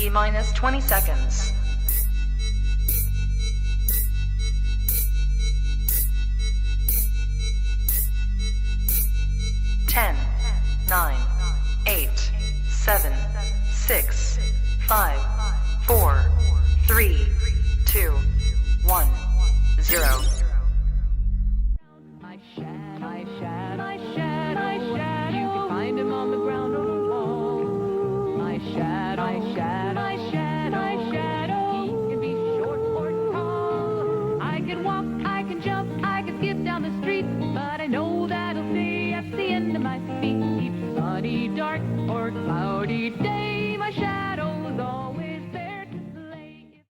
T-minus 20 seconds. 10, 9, 8, 7, 6, 5, 4, 3, 2, 1, 0. You can find him on the ground or the wall. My shadow. He can be short or tall. I can walk, I can jump, I can skip down the street, but I know that he'll stay at the end of my feet. Sunny, dark, or cloudy day, my shadow is always there to slay.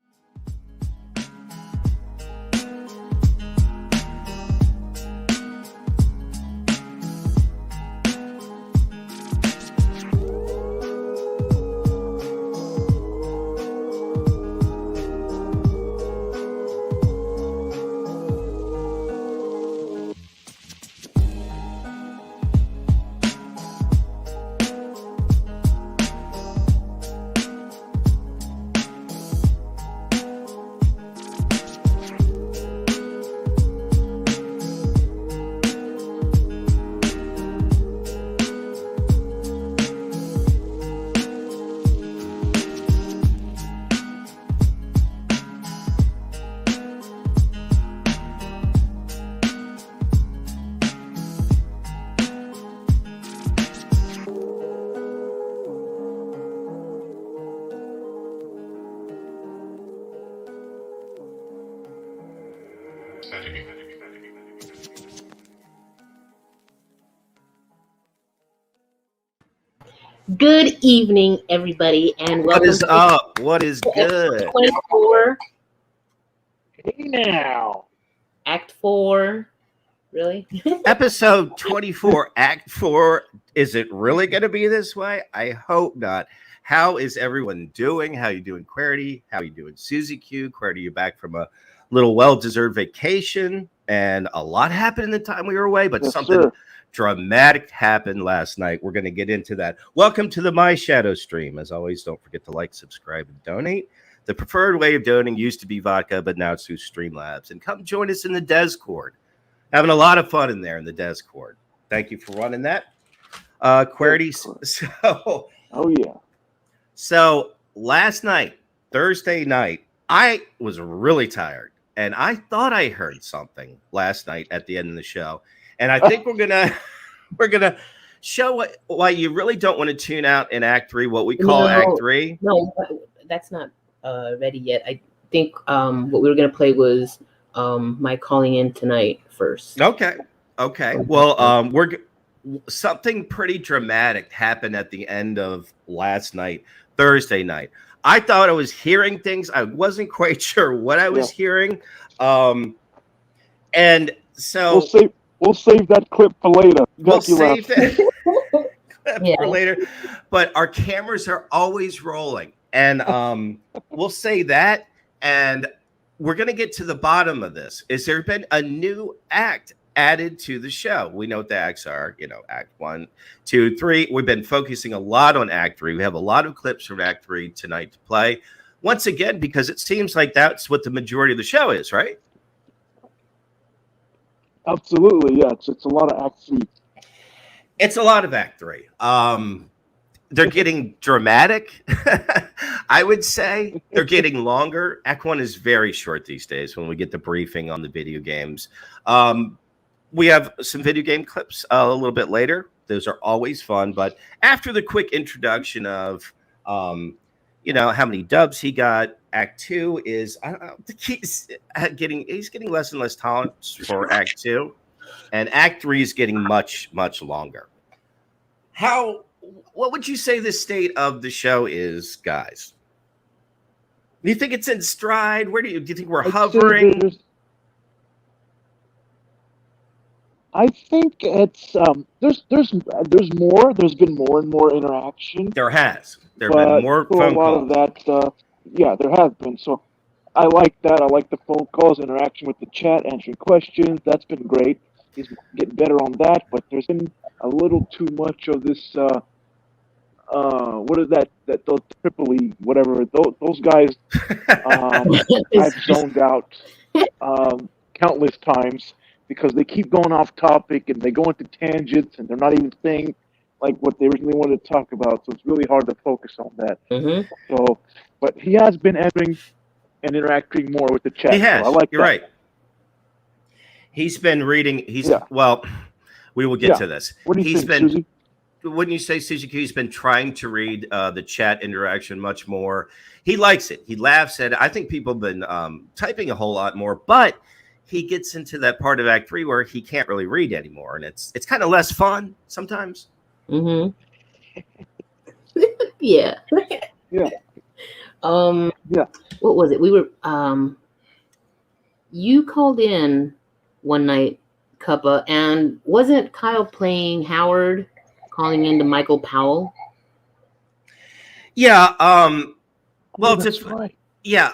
Good evening, everybody, and welcome What is to up? What is good? 24, Hey now. Act 4. Really? Episode 24, Act 4. Is it really going to be this way? I hope not. How is everyone doing? How you doing, Querity? How you doing, Susie Q? Querity, you back from a little well-deserved vacation, and a lot happened in the time we were away, but Yes, something sir. dramatic happened last night. We're going to get into that. Welcome to the My Shadow stream. As always, don't forget to like, subscribe, and donate. The preferred way of donating used to be vodka, but now it's through Streamlabs. And come join us in the Discord. Having a lot of fun in there in the Discord. Thank you for running that. Querity. Oh yeah. So last night, Thursday night, I was really tired, and I thought I heard something last night at the end of the show. And I think we're gonna show why you really don't want to tune out in Act 3, what we call Act 3. No, that's not ready yet. I think what we were going to play was my calling in tonight first. Okay. Well, something pretty dramatic happened at the end of last night, Thursday night. I thought I was hearing things. I wasn't quite sure what I was hearing. And so we'll save that clip for later. We'll save that Yeah. for later. But our cameras are always rolling. And we'll say that. And we're going to get to the bottom of this. Is there been a new act added to the show? We know what the acts are, Act 1, 2, 3. We've been focusing a lot on Act 3. We have a lot of clips from Act 3 tonight to play. Once again, because it seems like that's what the majority of the show is, right? Absolutely, yeah. It's a lot of Act 3. It's a lot of Act 3. They're getting dramatic. I would say they're getting longer. Act 1 is very short these days when we get the briefing on the video games. We have some video game clips a little bit later. Those are always fun. But after the quick introduction of, how many dubs he got, Act 2 is, he's getting less and less tolerance for Act 2. And Act 3 is getting much, much longer. What would you say the state of the show is, guys? Do you think it's in stride? Do you think we're hovering? I think it's there's more. There's been more and more interaction. There has. There have been more phone calls. A lot of that, there have been. So I like that. I like the phone calls, interaction with the chat, answering questions. That's been great. He's getting better on that. But there's been a little too much of this. what is that those Tripoli whatever those guys I've zoned out countless times because they keep going off topic and they go into tangents and they're not even saying like what they originally wanted to talk about. So it's really hard to focus on that. Mhm. So, but he has been entering and interacting more with the chat. He has. So I like You're that. right. He's been reading. Yeah. Well, we will get Yeah. to this. What do you He's think, been. Susie? Wouldn't you say, Suzuki? He's been trying to read the chat interaction much more. He likes it. He laughs at it. I think people have been typing a whole lot more, but he gets into that part of Act 3 where he can't really read anymore, and it's kind of less fun sometimes. Mhm. Yeah. Yeah. Yeah. What was it? We were you called in one night, Cuppa, and wasn't Kyle playing Howard, calling into Michael Powell? Yeah. Well, that's just right. yeah.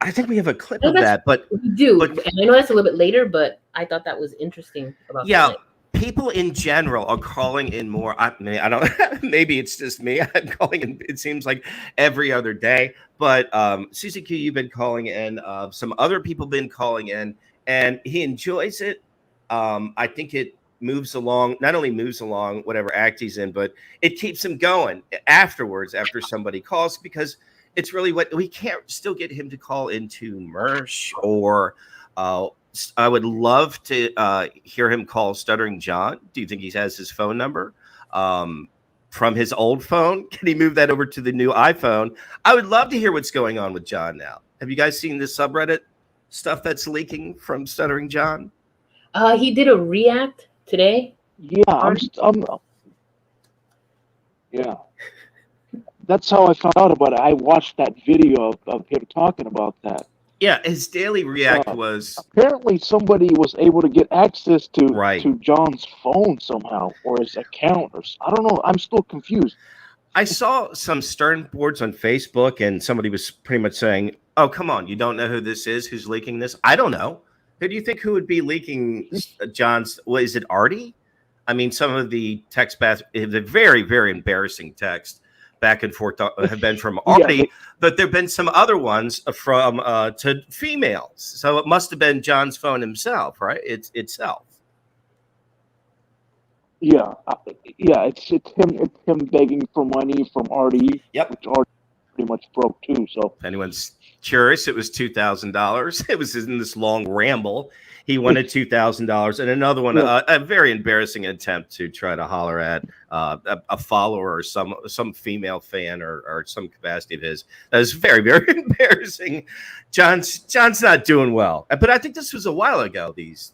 I think we have a clip No, of that's- that, but We do, But- and I know that's a little bit later, but I thought that was interesting about yeah. tonight. People in general are calling in more. I don't. Maybe it's just me. I'm calling in. It seems like every other day. But Suzuki, you've been calling in. Some other people been calling in, and he enjoys it. I think it moves along. Not only moves along whatever act he's in, but it keeps him going afterwards. After somebody calls, because it's really what we can't still get him to call into Mersh or. I would love to hear him call Stuttering John. Do you think he has his phone number from his old phone? Can he move that over to the new iPhone? I would love to hear what's going on with John now. Have you guys seen this subreddit stuff that's leaking from Stuttering John? He did a react today. Yeah, yeah. That's how I found out about it. I watched that video of him talking about that. Yeah, his daily react was Apparently, somebody was able to get access to Right. to John's phone somehow, or his account, or I don't know. I'm still confused. I saw some Stern boards on Facebook, and somebody was pretty much saying, "Oh, come on, you don't know who this is? Who's leaking this?" I don't know. Who do you think who would be leaking John's? Well, is it Artie? I mean, some of the text the very, very embarrassing text back and forth have been from Artie, Yeah, but there've been some other ones from to females. So it must have been John's phone himself, right? It's itself. yeah, It's him begging for money from RD. Yep. Which RD pretty much broke too. So If anyone's curious, it was $2,000. It was in this long ramble. He wanted $2,000, and another one, a very embarrassing attempt to try to holler at a follower or some female fan or some capacity of his. That was very, very embarrassing. John's not doing well, but I think this was a while ago. These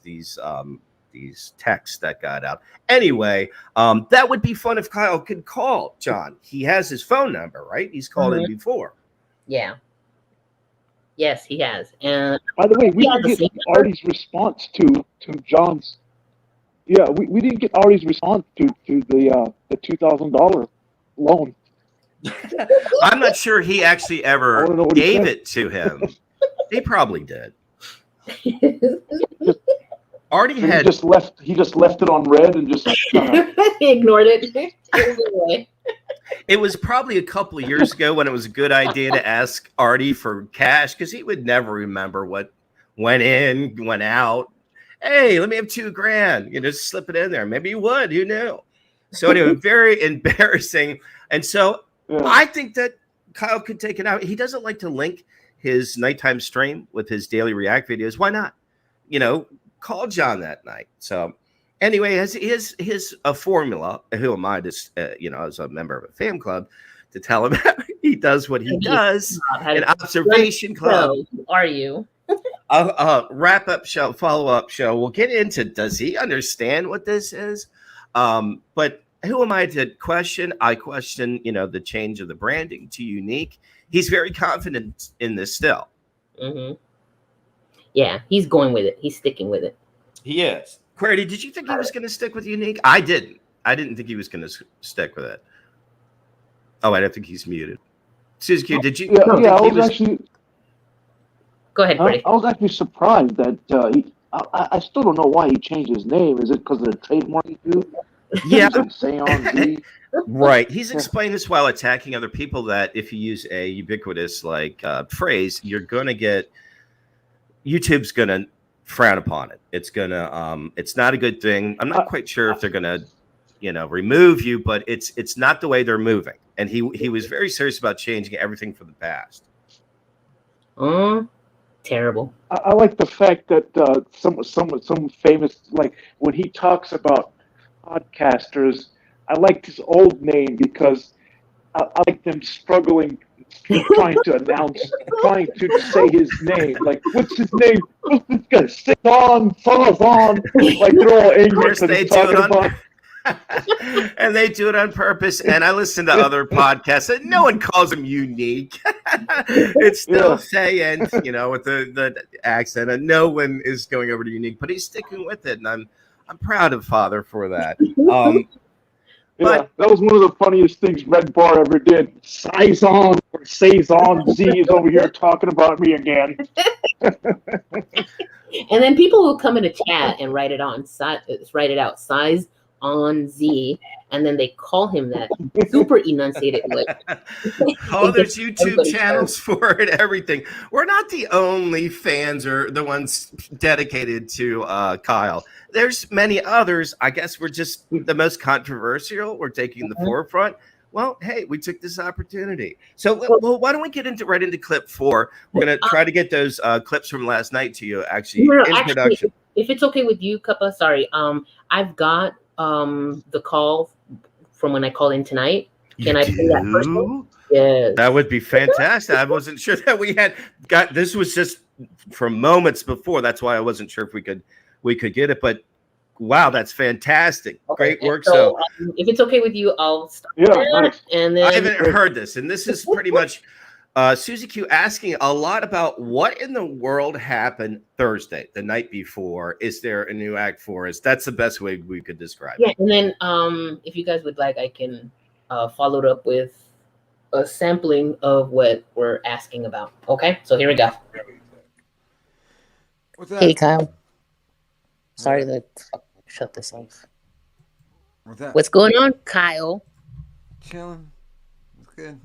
texts that got out. Anyway, that would be fun if Kyle could call John. He has his phone number, right? He's called in before. Yeah. Yes, he has. And by the way, we Yeah, didn't the get same number. Artie's response to John's. Yeah, we didn't get Artie's response to the $2,000 loan. I'm not sure he actually I ever wanna know what he gave said. it to him. He probably did. Artie He had just left it on red and just he ignored it. Anyway. it was probably a couple of years ago when it was a good idea to ask Artie for cash because he would never remember what went in, went out. Hey, let me have $2,000. You know, just slip it in there. Maybe you would. Who knew? So anyway, very embarrassing. And so yeah. I think that Kyle could take it out. He doesn't like to link his nighttime stream with his daily react videos. Why not? You know, call John that night. So anyway, his a formula. Who am I to, as a member of a fan club, to tell him he does what he does? An observation club. Who are you? Wrap up show, follow up show. We'll get into does he understand what this is? But who am I to question? I question, the change of the branding to Unique. He's very confident in this still. Mm-hmm. Yeah, he's going with it. He's sticking with it. He is. Query, did you think he was going to stick with Unique? I didn't. I didn't think he was going to stick with it. Oh, I don't think he's muted. Suzuki, did you? Yeah, I was actually. Go ahead, Freddie. I was actually surprised that I still don't know why he changed his name. Is it because of the trademark issue? Yeah, Say on Z. right. He's explained this while attacking other people that if you use a ubiquitous phrase, you're gonna get YouTube's gonna frown upon it. It's gonna it's not a good thing. I'm not quite sure if they're gonna remove you, but it's not the way they're moving. And he was very serious about changing everything for the past. Terrible. I like the fact that some famous, like when he talks about podcasters, I like his old name because I like them struggling, trying to say his name. Like, what's his name? What's this guy? Saison. Like they're all angry because he's talking about. And they do it on purpose. And I listen to other podcasts, and no one calls him unique. It's still saying, with the accent, and no one is going over to unique, but he's sticking with it, and I'm proud of Father for that. That was one of the funniest things Red Bar ever did. Saison Z is over here talking about me again. And then people will come in a chat and write it out, size on Z, and then they call him that super enunciated. There's YouTube channels for it, everything. We're not the only fans or the ones dedicated to Kyle. There's many others. I guess we're just the most controversial. We're taking the forefront. Well, hey, we took this opportunity. So why don't we get right into clip 4? We're going to try to get those clips from last night to you, actually, in production. If it's okay with you, Cuppa, sorry. I've got the call from when I called in tonight. Can I play that first one? Yes. That would be fantastic. I wasn't sure that we had got this. Was just from moments before. That's why I wasn't sure if we could get it. But wow, that's fantastic. Okay. Great work. So if it's okay with you, I'll start. Nice. And then I haven't heard this, and this is pretty much Susie Q asking a lot about what in the world happened Thursday, the night before. Is there a new act for us? That's the best way we could describe it. Yeah, and then if you guys would like, I can follow it up with a sampling of what we're asking about. Okay, so here we go. What's that? Hey, Kyle. Sorry to shut this off. What's that? What's going on, Kyle? Chilling. It's good.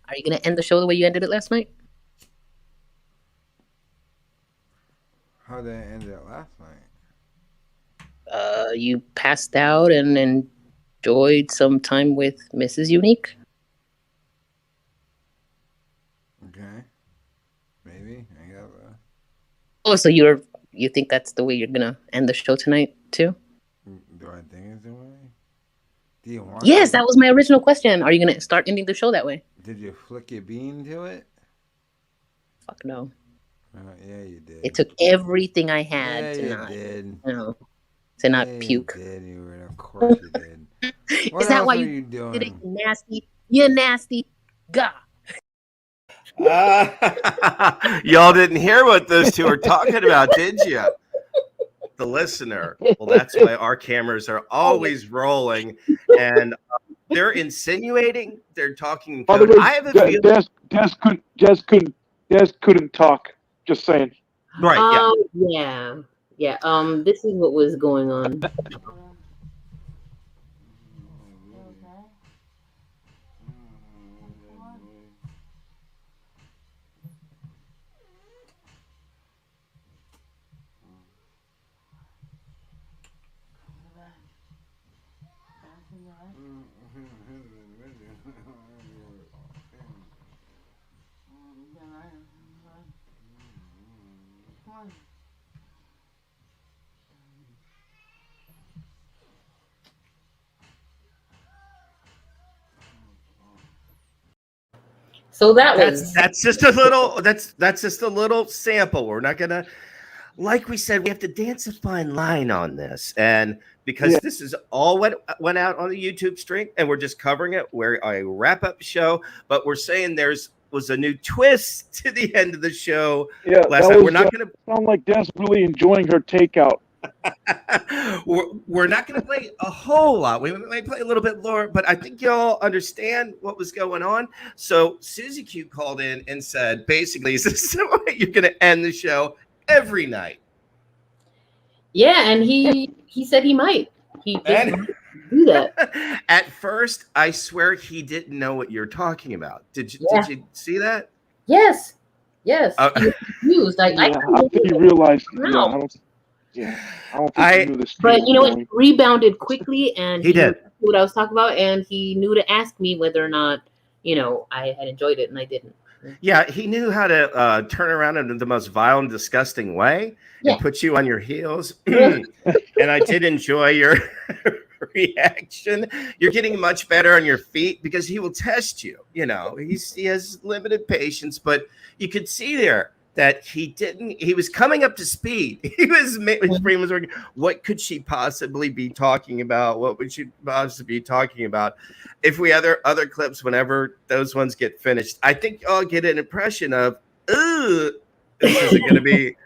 Are you gonna end the show the way you ended it last night? How did I end it last night? You passed out and enjoyed some time with Mrs. Unique. Okay. Maybe. I got that. Oh, so you think that's the way you're gonna end the show tonight too? Do I think it's the way? Do you want Yes, to? that was my original question. Are you gonna start ending the show that way? Did you flick your bean to it? Fuck no. Yeah, you did. It took everything I had to you not, did. to not Yeah, puke. You did. Of course you did. What Is that else why are you doing? did it, you nasty God? Y'all didn't hear what those two are talking about, did you? The listener. Well, that's why our cameras are always rolling, and they're insinuating. They're talking. By the way, I have a feeling. Des couldn't talk. Just saying. Right. Yeah. This is what was going on. So that's just a little. That's just a little sample. We're not gonna, like we said, we have to dance a fine line on this, and because this is all what went out on the YouTube stream, and we're just covering it. We're a wrap up show, but we're saying was a new twist to the end of the show. Yeah, last night. We're not gonna sound like Des really enjoying her takeout. we're not going to play a whole lot. We might play a little bit more, but I think y'all understand what was going on. So Susie Q called in and said, basically, is this the way you're going to end the show every night? Yeah, and he said he might. He just And wanted to do that. at first, I swear he didn't know what you're talking about. Did you? Yeah. Did you see that? Yes. Yes. Uh, He was confused. Like I Yeah, couldn't I think he believe it. realized. Wow. I don't think he I knew the speed But it you know was what? going. He rebounded quickly, and he he knew did. what I was talking about, and he knew to ask me whether or not I had enjoyed it, and I didn't. Yeah, he knew how to turn around in the most vile and disgusting way and Yeah. put you on your heels. Yeah. And I did enjoy your reaction. You're getting much better on your feet because he will test you. He has limited patience, but you could see there that he was coming up to speed. His brain was working. What could she possibly be talking about? What would she possibly be talking about? If we other clips, whenever those ones get finished, I think y'all get an impression of, ooh, this isn't going to be,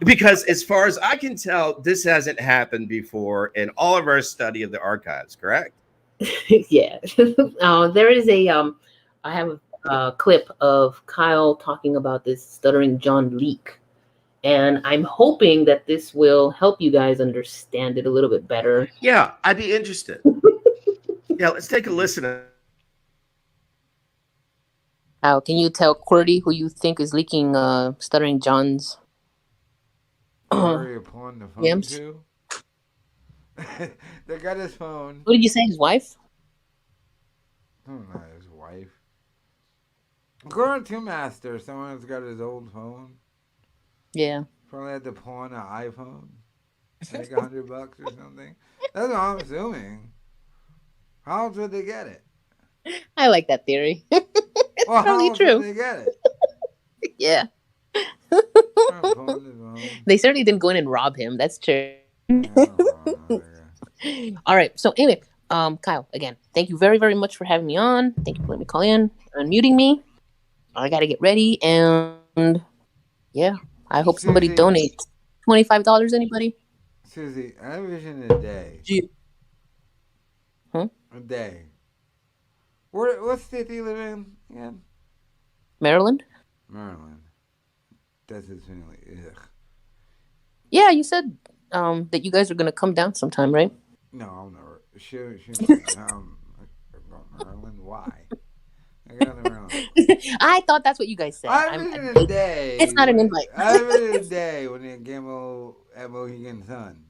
because as far as I can tell, this hasn't happened before in all of our study of the archives, correct? Yeah. There is I have a clip of Kyle talking about this Stuttering John leak. And I'm hoping that this will help you guys understand it a little bit better. Yeah, I'd be interested. Yeah, let's take a listen. How can you tell QWERTY who you think is leaking Stuttering John's Sorry upon the phone Yams? too. They got his phone. What did you say? His wife? Oh, not his wife. According to Master, someone's got his old phone. Yeah. Probably had to pawn an iPhone. Like $100 or something. That's what I'm assuming. How else would they get it? I like that theory. It's Well, how probably else true. would they get it? Yeah. Pawn his phone. They certainly didn't go in and rob him. That's true. All right. So anyway, Kyle, again, thank you very, very much for having me on. Thank you for letting me call in, unmuting me. I got to get ready, and yeah, I hope somebody Susie. donates $25. Anybody? Susie, I envision a day. Huh? A day. What state do you live in again? Maryland? Maryland. That's his family. Ugh. Yeah, you said that you guys are gonna come down sometime, right? No, I'm never. She Maryland. Why? I got to Maryland. I thought that's what you guys said. I envision a day. It's not an invite. I envision a day when they gamble at Mohegan Sun.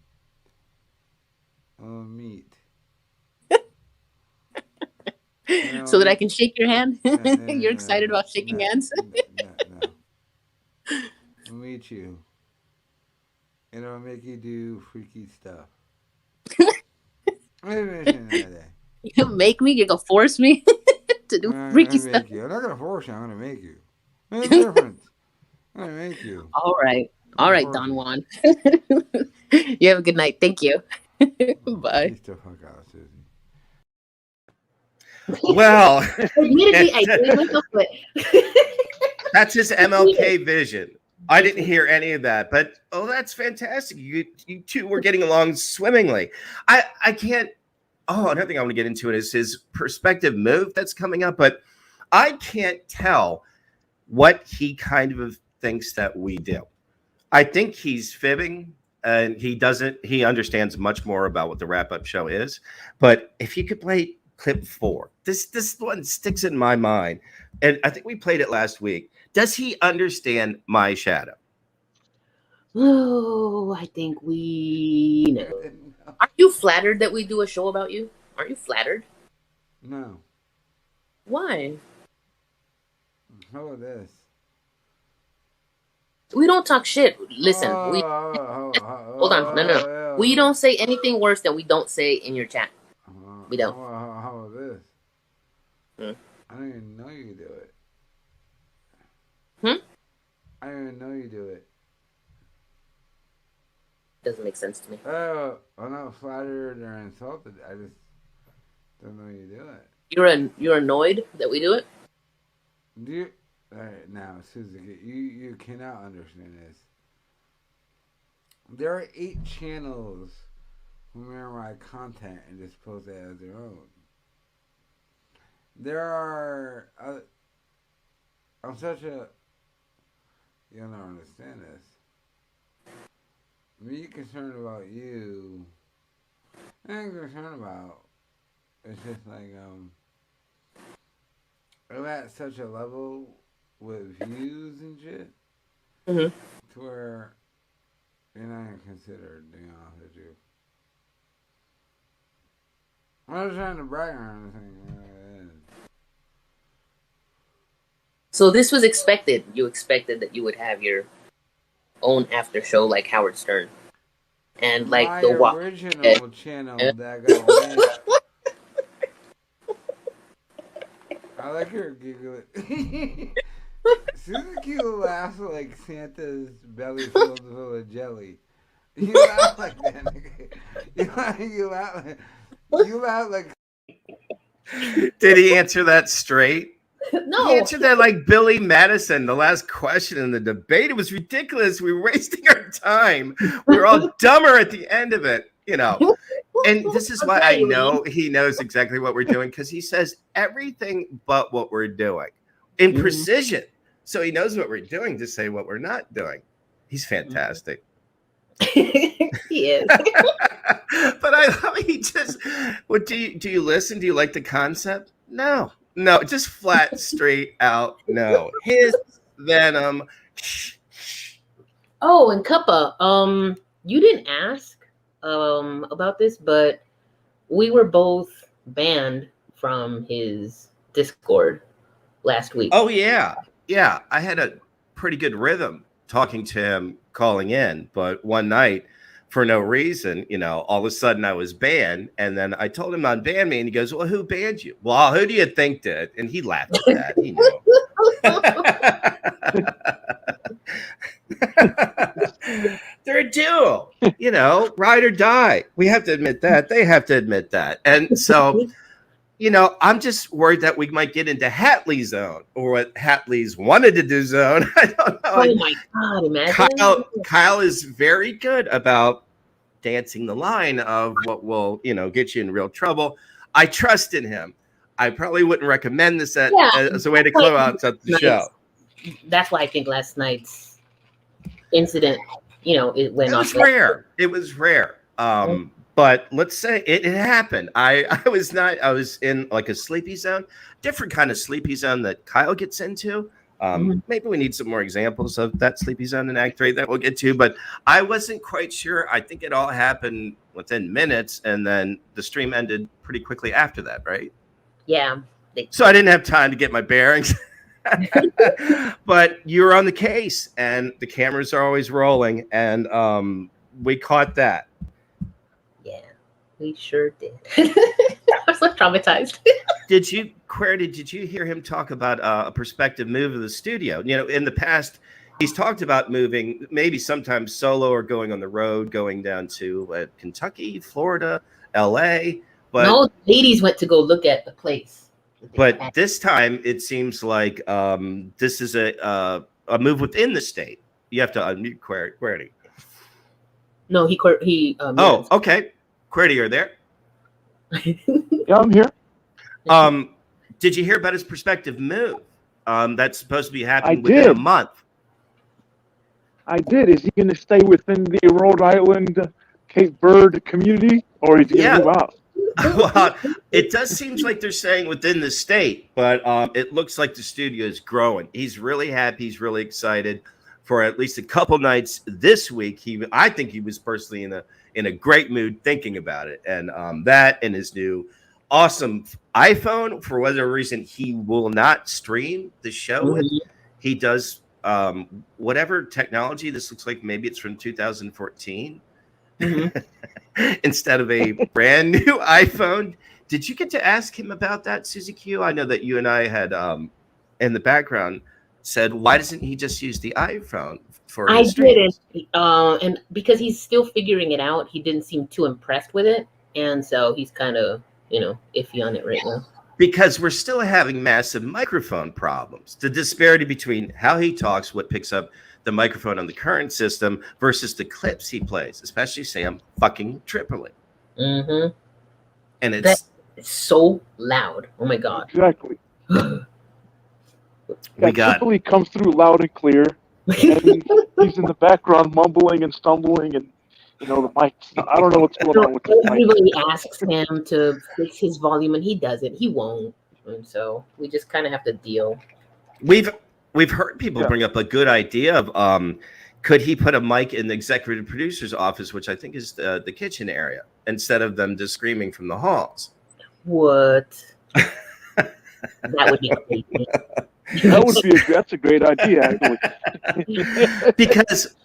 Oh, meat. So that I can shake your hand. No, You're excited about shaking hands? No. I'll meet you. And I'll make you do freaky stuff. I envision that day. You make me? You're gonna force me to do freaky stuff? Make you. I'm not gonna force you. I'm gonna make you. There's a difference. I'm gonna make you. All right, Don Juan. You have a good night. Thank you. Bye. Peace the fuck out, Susie. Well, Admittedly, I did myself, but that's his MLK vision. I didn't hear any of that, but that's fantastic. You two were getting along swimmingly. I can't. Oh, another thing I want to get into is his perspective move that's coming up, but I can't tell what he kind of thinks that we do. I think he's fibbing, and he understands much more about what the wrap-up show is. But if you could play clip 4, this one sticks in my mind, and I think we played it last week. Does he understand my shadow? oh, I think we know. Are you flattered that we do a show about you? Aren't you flattered? No. Why? How about this? We don't talk shit. Listen, we hold on. No. We don't say anything worse than we don't say in your chat. We don't. How about this? Hmm? I don't even know you do it. I don't even know you do it. Doesn't make sense to me. I'm not flattered or insulted. I just don't know you do it. You're annoyed that we do it? Do you? All right, now, Susie, you cannot understand this. There are 8 channels who mirror my content and just post it as their own. There are. I'm such a. You'll never understand this. Me concerned about you I'm concerned about. It's just like I'm at such a level with views and shit Mhm. to where you're not even considered, to be honest with you. I'm not trying to brag or anything. So this was expected. You expected that you would have your own after show like Howard Stern, and like My the Walk. original channel that got went. I like her giggling. Suzuki laughs like Santa's belly filled full of jelly. You laugh like that, nigga. You laugh like. Did he answer that straight? No, He answered that like Billy Madison, the last question in the debate. It was ridiculous. We were wasting our time. We were all dumber at the end of it, you know. And this is why I know he knows exactly what we're doing, because he says everything but what we're doing in precision. So he knows what we're doing to say what we're not doing. He's fantastic. he is. But I love he just. What do you listen? Do you like the concept? No, just flat, straight out. No, his venom. Oh, and Cuppa, you didn't ask about this, but we were both banned from his Discord last week. Oh yeah. I had a pretty good rhythm talking to him, calling in, but one night, for no reason, all of a sudden I was banned, and then I told him unban me, and he goes, "Well, who banned you?" "Well, who do you think did?" And he laughed at that. He knew. They're a duo, ride or die. We have to admit that. They have to admit that. And so, I'm just worried that we might get into Hatley zone, or what Hatley's wanted to do zone. I don't know. Oh my God, imagine. Kyle is very good about dancing the line of what will, get you in real trouble. I trust in him. I probably wouldn't recommend this as a way to close out the show. That's why I think last night's incident, it went off. It was rare. But let's say it happened. I was in like a sleepy zone, different kind of sleepy zone that Kyle gets into. Maybe we need some more examples of that sleepy zone in Act 3 that we'll get to, but I wasn't quite sure. I think it all happened within minutes, and then the stream ended pretty quickly after that, right? Yeah. So I didn't have time to get my bearings. But you were on the case, and the cameras are always rolling, and we caught that. Yeah, we sure did. I was so traumatized. Did you hear him talk about a prospective move of the studio? In the past, he's talked about moving, maybe sometimes solo or going on the road, going down to Kentucky, Florida, LA. But no, the ladies went to go look at the place. But this time, it seems like this is a move within the state. You have to unmute QWERTY. No, he. Oh, okay. QWERTY, you're there? Yeah, I'm here. Did you hear about his prospective move? That's supposed to be happening I within did. a month. I did. Is he going to stay within the Rhode Island, Cape Verde community, or is he going to move out? Well, it does seem like they're saying within the state, but it looks like the studio is growing. He's really happy. He's really excited for at least a couple nights this week. I think he was personally in a great mood thinking about it, and that and his new awesome iPhone. For whatever reason, he will not stream the show with. He does whatever technology. This looks like maybe it's from 2014. Instead of a brand new iPhone. Did you get to ask him about that, Susie Q? I know that you and I had in the background said, why doesn't he just use the iPhone for his streams? Didn't, and because he's still figuring it out, he didn't seem too impressed with it, and so he's kind of iffy on it right now. Because we're still having massive microphone problems. The disparity between how he talks, what picks up the microphone on the current system versus the clips he plays, especially Sam fucking Tripoli. And it's so loud. Oh my God. Exactly. Tripoli comes through loud and clear. And he's in the background mumbling and stumbling, and The mic's. I don't know what's going on with the mic. Everybody asks him to fix his volume, and he doesn't. He won't, and so we just kind of have to deal. We've heard people Yeah. bring up a good idea of could he put a mic in the executive producer's office, which I think is the kitchen area, instead of them just screaming from the halls. What? That would be crazy. That's a great idea, actually. Because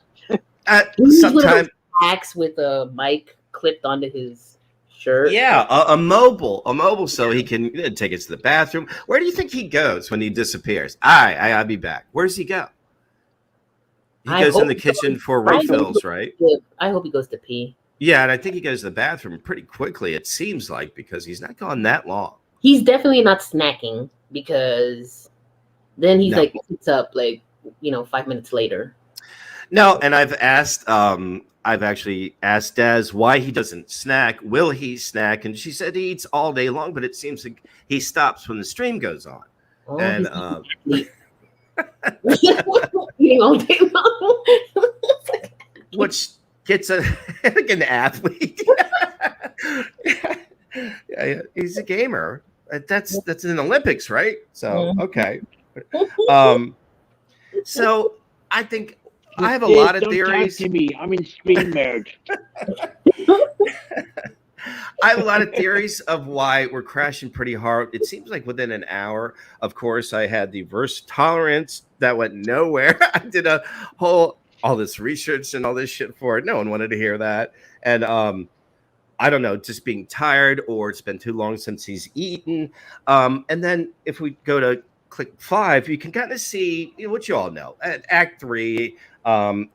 He's sometimes, Axe with a mic clipped onto his shirt. yeah, a mobile, so he can take it to the bathroom. Where do you think he goes when he disappears? I'll be back. Where does he go? He I goes in hope the he kitchen goes- for I hope refills, he- right? I hope he goes to pee. Yeah, and I think he goes to the bathroom pretty quickly. It seems like, because he's not gone that long. He's definitely not snacking, because then he's No. like sits up 5 minutes later. No, and I've actually asked Des why he doesn't snack. Will he snack? And she said he eats all day long, but it seems like he stops when the stream goes on. Oh, And he's eating all day long. which gets like an athlete. Yeah, he's a gamer. That's in the Olympics, right? So okay. So I think I have a lot of theories. Don't talk to me. I'm in stream mode. I have a lot of theories of why we're crashing pretty hard. It seems like within an hour. Of course, I had the verse tolerance that went nowhere. I did all this research and all this shit for it. No one wanted to hear that. And I don't know, just being tired, or it's been too long since he's eaten. And then if we go to click 5, you can kind of see what you all know. At Act 3,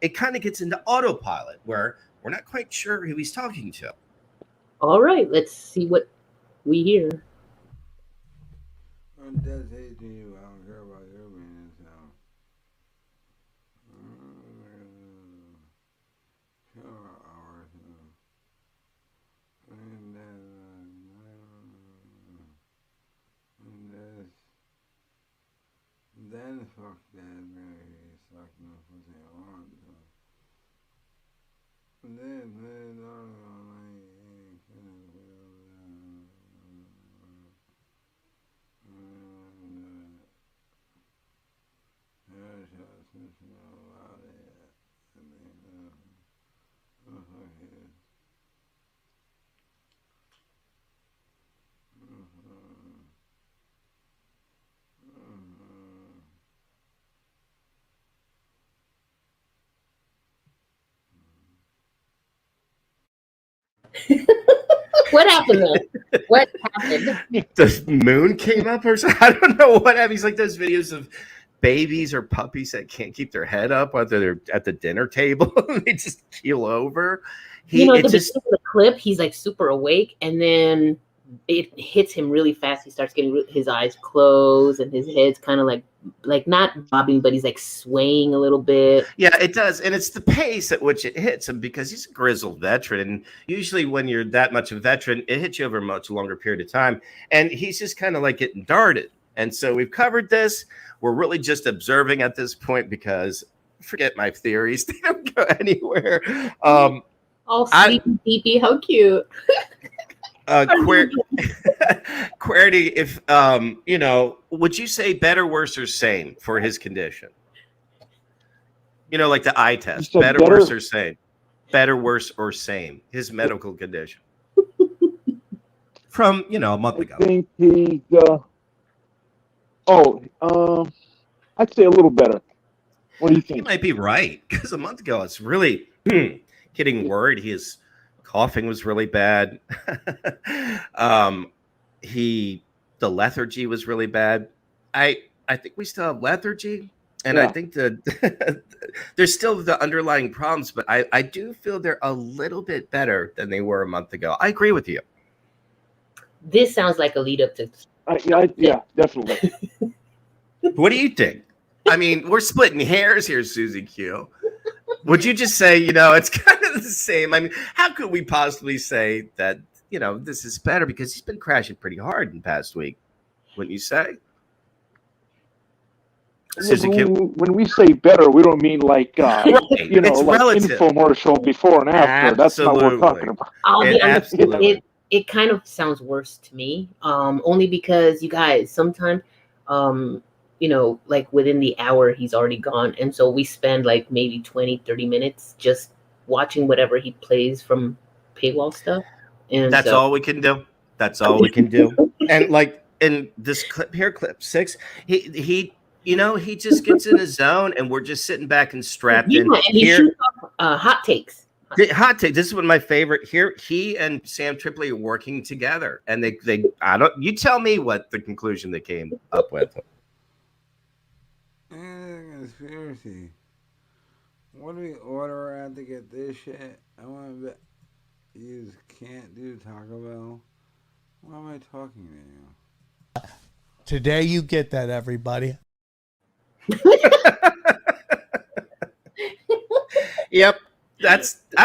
it kind of gets into autopilot where we're not quite sure who he's talking to. All right, let's see what we hear. I'm just hating you. I don't care about your opinions now. Hours now. And then fuck that, man. He's sucking the pussy on. And then, What happened then? What happened? The moon came up or something. I don't know what happened. He's like those videos of babies or puppies that can't keep their head up while they're at the dinner table. They just keel over. At the beginning just of the clip, he's like super awake, and then it hits him really fast. He starts getting his eyes closed, and his head's kind of like not bobbing, but he's like swaying a little bit. Yeah, it does. And it's the pace at which it hits him, because he's a grizzled veteran. And usually when you're that much of a veteran, it hits you over a much longer period of time. And he's just kind of like getting darted. And so we've covered this. We're really just observing at this point, because forget my theories. They don't go anywhere. All sleepy, deepy, how cute. Querity, if would you say better, worse, or same for his condition? Like the eye test, better, worse, or same? Better, worse, or same? His medical condition from a month ago. I think he's. I'd say a little better. What do you He think? might be right, because a month ago it's really getting worried. His coughing was really bad. The lethargy was really bad. I think we still have lethargy, and I Yeah. think that there's still the underlying problems, but I do feel they're a little bit better than they were a month ago. I agree with you. This sounds like a lead up to. Yeah, definitely. What do you think? I mean, we're splitting hairs here, Susie Q. Would you just say, it's kind of the same? I mean, how could we possibly say that, this is better? Because he's been crashing pretty hard in the past week, wouldn't you say? Suzuki. When we say better, we don't mean like Right. It's like relative. infomercial before and after. That's not what we're talking about. I'll be honest, Absolutely. it kind of sounds worse to me. Only because you guys sometimes, like within the hour he's already gone, and so we spend like maybe 20-30 minutes just watching whatever he plays from paywall stuff. And That's all we can do. That's all we can do. And like in this clip here, clip 6, he he just gets in his zone, and we're just sitting back and strapped in. And he Here, shoots off, hot takes. hot take. This is one of my favorite. Here, he and Sam Tripoli are working together, and they. I don't. You tell me what the conclusion they came up with. Conspiracy. What do we order at to get this shit? I want to bet you can't do Taco Bell. Why am I talking to you? Today you get that, everybody. Yep, I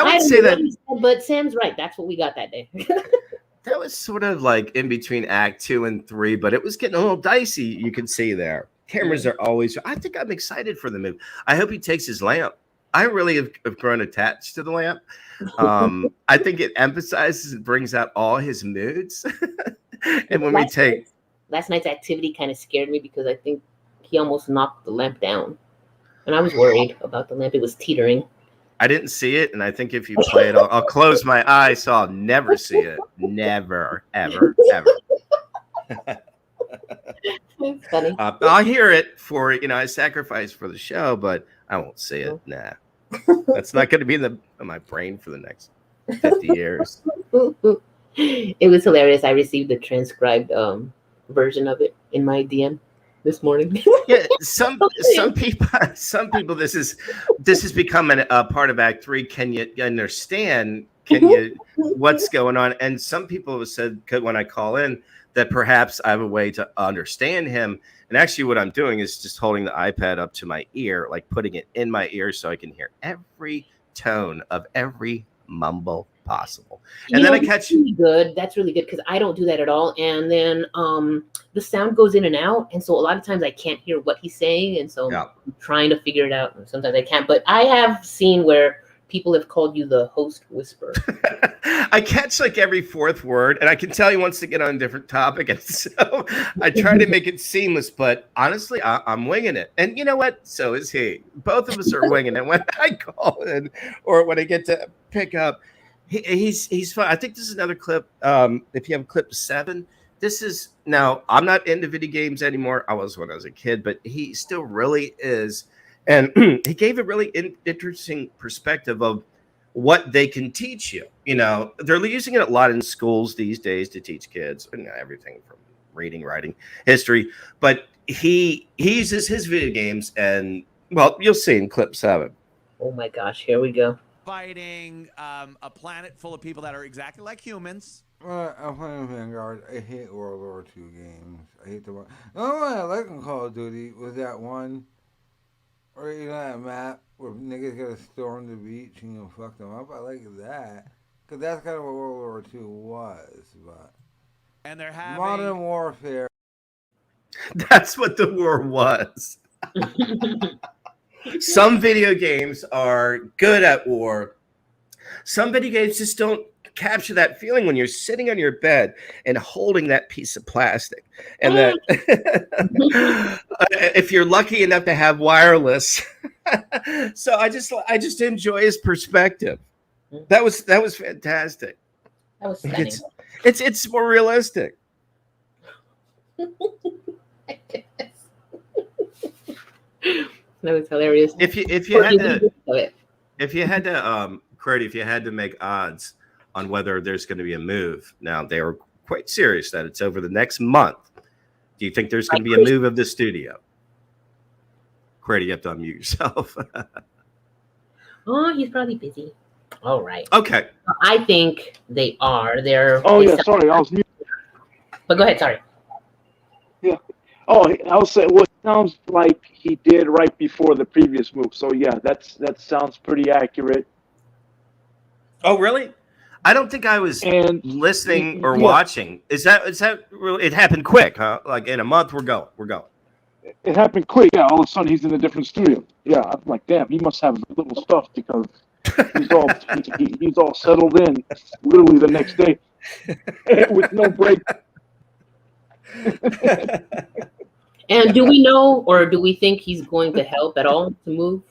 would say that. But Sam's right. That's what we got that day. That was sort of like in between Act 2 and 3, but it was getting a little dicey. You can see there. Cameras are always. I think I'm excited for the move. I hope he takes his lamp. I really have grown attached to the lamp. I think it emphasizes and brings out all his moods. And when last night's activity kind of scared me because I think he almost knocked the lamp down, and I was worried about the lamp. It was teetering. I didn't see it, and I think if you play it, I'll close my eyes so I'll never see it. Never, ever, ever. It's funny. I'll hear it for I sacrifice for the show, but I won't see it. Nah, that's not going to be in my brain for the next 50 years. It was hilarious. I received the transcribed version of it in my DM this morning. Yeah, some people. This has become a part of Act 3. Can you understand? What's going on? And some people have said when I call in that perhaps I have a way to understand him. And actually, what I'm doing is just holding the iPad up to my ear, like putting it in my ear, so I can hear every tone of every mumble possible. And then I catch really good. That's really good because I don't do that at all. And then the sound goes in and out, and so a lot of times I can't hear what he's saying, and so I'm trying to figure it out. And sometimes I can't. But I have seen where people have called you the host whisperer. I catch like every fourth word, and I can tell he wants to get on a different topic, and so I try to make it seamless. But honestly, I'm winging it, and you know what? So is he. Both of us are winging it. When I call in, or when I get to pick up, he's fun. I think this is another clip. If you have clip 7, this is now. I'm not into video games anymore. I was when I was a kid, but he still really is. And he gave a really interesting perspective of what they can teach you. They're using it a lot in schools these days to teach kids everything from reading, writing, history. But he uses his video games, and well, you'll see in clip 7. Oh my gosh, here we go. Fighting a planet full of people that are exactly like humans. I'm playing Vanguard. I hate World War II games. I hate the one. The only one I like in Call of Duty was that one. Or that map where niggas gotta storm the beach and you fuck them up. I like that. Because that's kind of what World War II was. But and they're having Modern Warfare. That's what the war was. Some video games are good at war. Some video games just don't capture that feeling when you're sitting on your bed and holding that piece of plastic, and that if you're lucky enough to have wireless. So I just enjoy his perspective. That was fantastic. That was stunning. It's more realistic. That was hilarious. If you had to make odds on whether there's going to be a move. Now, they were quite serious that it's over the next month. Do you think there's going to be a move of the studio? Grady, you have to unmute yourself. Oh, he's probably busy. All right. Okay. I think they are. Sorry, I was muted. But go ahead, sorry. Yeah. Oh, I was saying, well, it sounds like he did right before the previous move. So yeah, that sounds pretty accurate. Oh, really? I don't think I was listening or watching. Is that really? It happened quick, huh? Like in a month, we're going. it happened quick. Yeah, all of a sudden he's in a different studio. Yeah, I'm like, damn, he must have little stuff because he's all settled in literally the next day with no break. And do we know, or do we think he's going to help at all to move?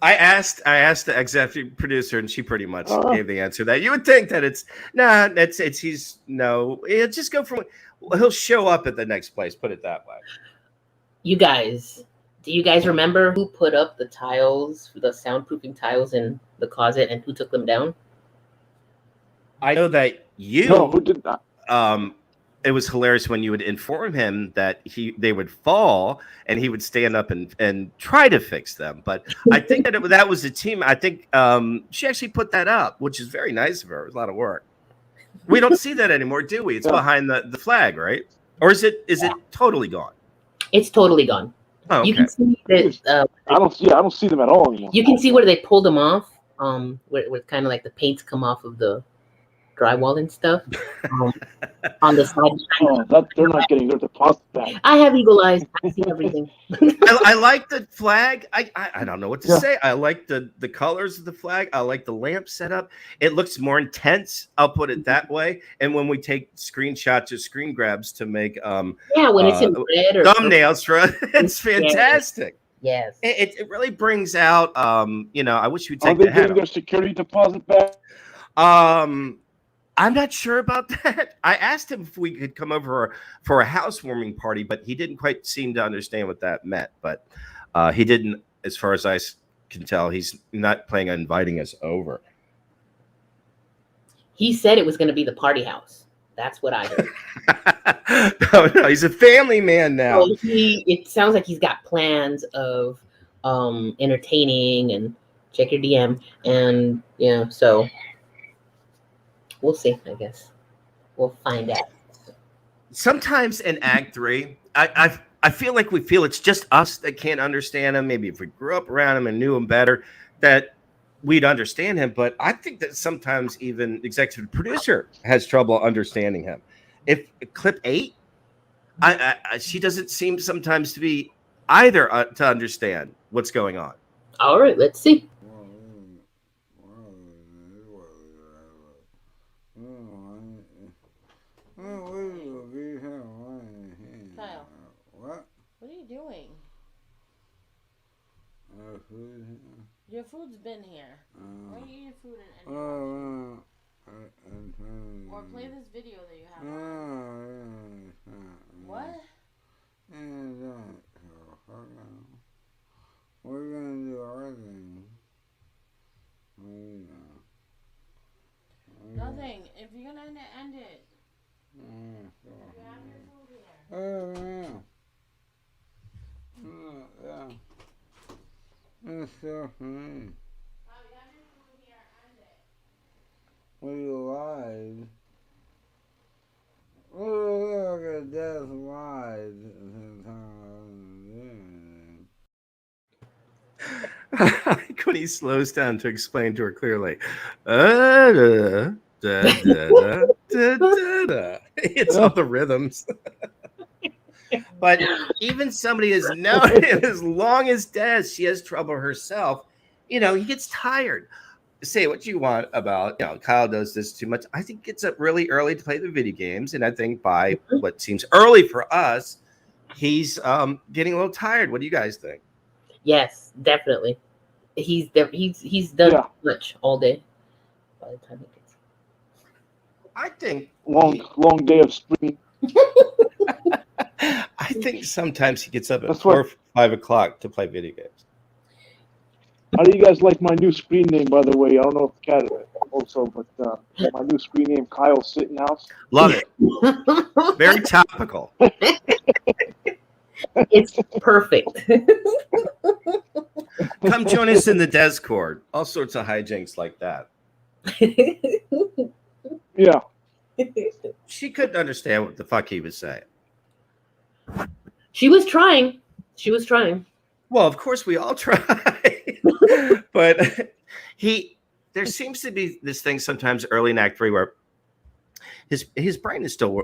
I asked the executive producer, and she pretty much gave the answer that you would think that it's he'll just go from, he'll show up at the next place. Put it that way. You guys, do you guys remember who put up the tiles, the soundproofing tiles in the closet, and who took them down? I know that you. No, who did that? It was hilarious when you would inform him that they would fall and he would stand up and try to fix them. But I think that was a team. I think she actually put that up, which is very nice of her. It was a lot of work. We don't see that anymore, do we? It's behind the flag, right? Or is it totally gone? It's totally gone. Oh, okay. You can see that. I don't see them at all anymore. You can see where they pulled them off. Where kind of like the paints come off of the drywall and stuff on the side. They're not getting their deposit back. I have eagle eyes. I see everything. I like the flag. I don't know what to say. I like the colors of the flag. I like the lamp setup. It looks more intense. I'll put it that way. And when we take screenshots or screen grabs to make when it's in red or thumbnails for it's fantastic. Yes. It really brings out I wish we'd take Are they the hat getting their off. security deposit back? I'm not sure about that. I asked him if we could come over for a housewarming party, but he didn't quite seem to understand what that meant. But he didn't, as far as I can tell, he's not planning on inviting us over. He said it was going to be the party house. That's what I heard. No, he's a family man now. So it sounds like he's got plans of entertaining and check your DM. And, so we'll see, I guess. We'll find out. Sometimes in Act 3, I feel like we feel it's just us that can't understand him. Maybe if we grew up around him and knew him better, that we'd understand him. But I think that sometimes even executive producer has trouble understanding him. If clip 8, she doesn't seem sometimes to be either to understand what's going on. All right, let's see. Kyle, What? what are you doing? Your food's been here. Why are you eating food and or play this video that you have on. What? We're gonna do our thing. Nothing. If you're gonna end it. You have your food here. Yeah. It's so funny. Oh, you have your food here. End it. We lied. Look at this lied. When he slows down to explain to her clearly, it's all the rhythms. But even somebody as known him as long as Des, she has trouble herself. He gets tired. Say what you want about, Kyle does this too much. I think it's up really early to play the video games, and I think by what seems early for us, he's getting a little tired. What do you guys think? Yes, definitely. He's done too much all day. By the time he gets, I think long day of screaming. I think sometimes he gets up at That's 4 or what- 5 o'clock to play video games. How do you guys like my new screen name, by the way? I don't know if Kat also, but my new screen name, Kyle Sittenhouse. Love it. Very topical. it's perfect. Come join us in the Discord. All sorts of hijinks like that. Yeah. She couldn't understand what the fuck he was saying. She was trying. Well, of course we all try. But there seems to be this thing sometimes early in Act 3 where his brain is still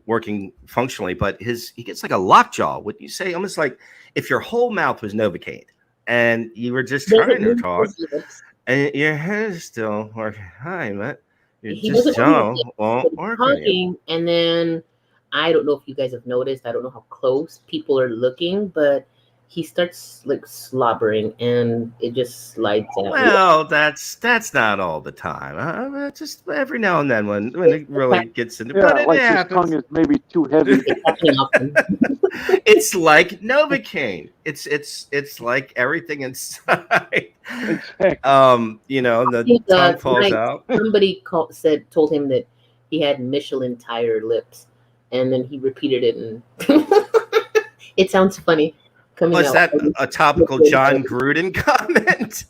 working functionally, but he gets like a lockjaw. Would you say almost like if your whole mouth was Novocaine and you were just trying to talk and your head is still working? Hi, Matt. He Just doesn't don't won't work on you. talking, and then I don't know if you guys have noticed. I don't know how close people are looking, but he starts like slobbering, and it just slides out. Well, that's not all the time. Just every now and then when it really gets into. But it like his happens. tongue is maybe too heavy. It's like Novocaine. It's like everything inside. Exactly. You know, the think, tongue falls tonight, out. Somebody told him that he had Michelin tire lips, and then he repeated it, and it sounds funny. Was that a topical John Gruden comment?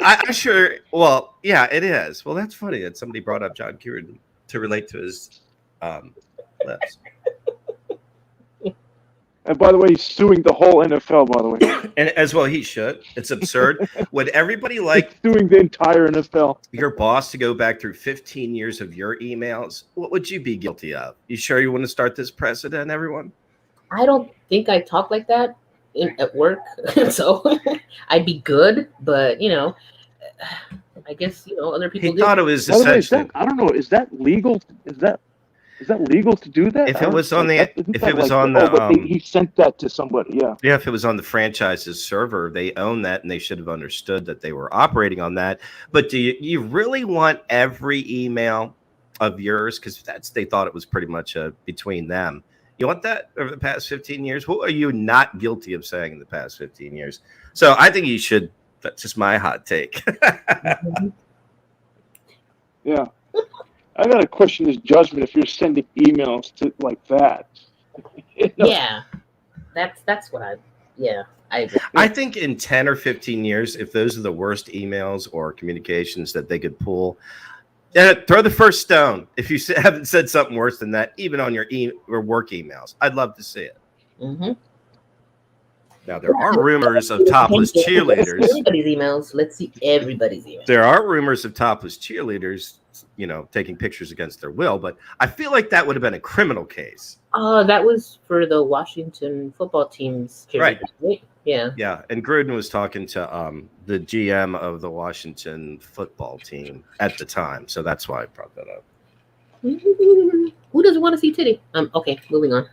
I'm sure. Well, yeah, it is. Well, that's funny that somebody brought up John Gruden to relate to his lips. And by the way, he's suing the whole NFL, by the way. And as well, he should. It's absurd. Would everybody like suing the entire NFL? Your boss to go back through 15 years of your emails? What would you be guilty of? You sure you want to start this precedent, everyone? I don't think I talk like that at work, so I'd be good. But I guess other people. He thought it was essentially. I don't know. Is that legal? Is that legal to do that? If it was on the, he sent that to somebody. Yeah. Yeah. If it was on the franchise's server, they own that, and they should have understood that they were operating on that. But do you really want every email of yours? Because they thought it was pretty much between them. You want that over the past 15 years? What are you not guilty of saying in the past 15 years? So I think you should. That's just my hot take. Yeah. I gotta question his judgment if you're sending emails to like that. Yeah. That's what I agree. I think in 10 or 15 years, if those are the worst emails or communications that they could pull, throw the first stone if you haven't said something worse than that, even on your or work emails. I'd love to see it. Mm-hmm. Now, there are rumors of topless cheerleaders. Everybody's emails. Let's see everybody's emails. There are rumors of topless cheerleaders, taking pictures against their will, but I feel like that would have been a criminal case. That was for the Washington football team's cheerleaders, right? Yeah. Yeah, and Gruden was talking to the GM of the Washington football team at the time, so that's why I brought that up. Who doesn't want to see titty? Okay, moving on.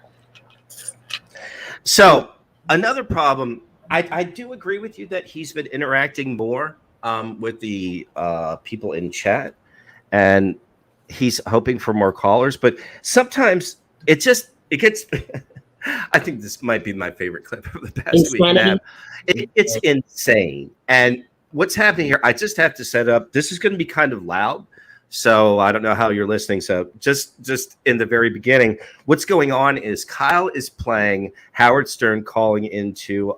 So another problem, I do agree with you that he's been interacting more with the people in chat, and he's hoping for more callers, but sometimes it gets. I think this might be my favorite clip of the past week. It's insane. And what's happening here, I just have to set up. This is going to be kind of loud, so I don't know how you're listening. So just in the very beginning, what's going on is Kyle is playing Howard Stern calling into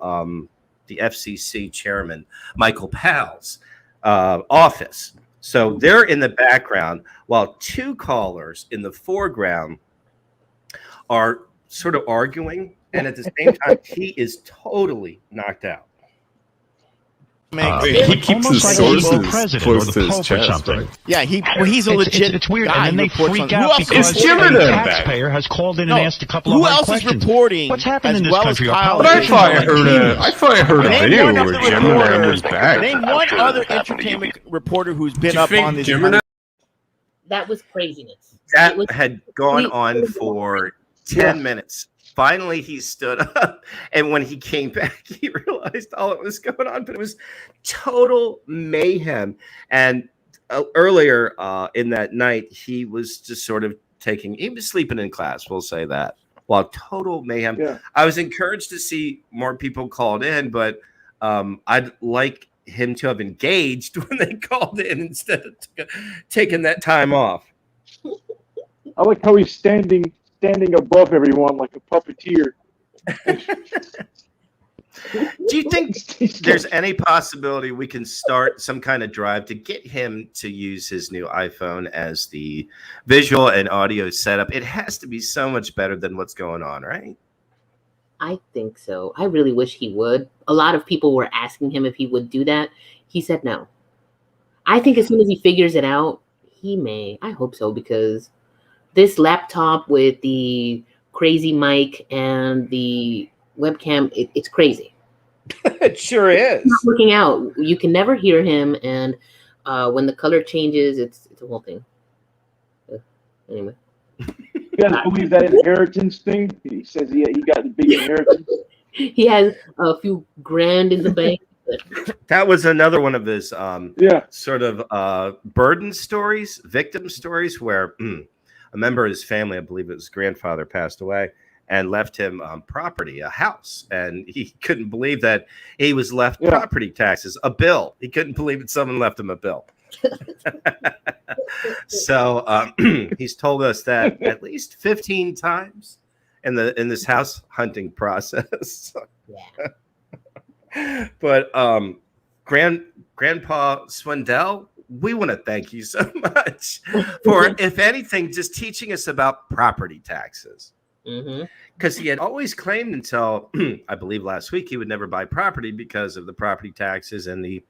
the FCC chairman, Michael Powell's office. So they're in the background while two callers in the foreground are sort of arguing, and at the same time, he is totally knocked out. He keeps his sources close to his chest, right? Yeah, he's a legit. It's weird, guy. and then they freak out because a taxpayer has called in and asked a couple of questions. Who else is reporting? What's happened in this country? But I thought I heard a video where Gemini was back. Name one other entertainment reporter who's been up on this. That was craziness. That had gone on for 10 minutes. Finally, he stood up, and when he came back, he realized all that was going on, but it was total mayhem. And earlier in that night, he was just sort of he was sleeping in class, we'll say that, while total mayhem. Yeah. I was encouraged to see more people called in, but I'd like him to have engaged when they called in instead of taking that time off. I like how he's standing above everyone like a puppeteer. Do you think there's any possibility we can start some kind of drive to get him to use his new iPhone as the visual and audio setup? It has to be so much better than what's going on, right? I think so. I really wish he would. A lot of people were asking him if he would do that. He said no. I think as soon as he figures it out, he may. I hope so, because this laptop with the crazy mic and the webcam, it's crazy. It sure is. It's not working out. You can never hear him, and when the color changes, it's a whole thing. Anyway. You guys believe that inheritance thing? He says he got the big inheritance. He has a few grand in the bank. That was another one of his sort of burden stories, victim stories, where a member of his family, I believe his grandfather, passed away and left him property, a house. And he couldn't believe that he was left property taxes, a bill. He couldn't believe that someone left him a bill. So he's told us that at least 15 times in this house hunting process. Yeah. But Grandpa Swindell, we want to thank you so much for, if anything, just teaching us about property taxes. Because he had always claimed until I believe last week he would never buy property because of the property taxes and the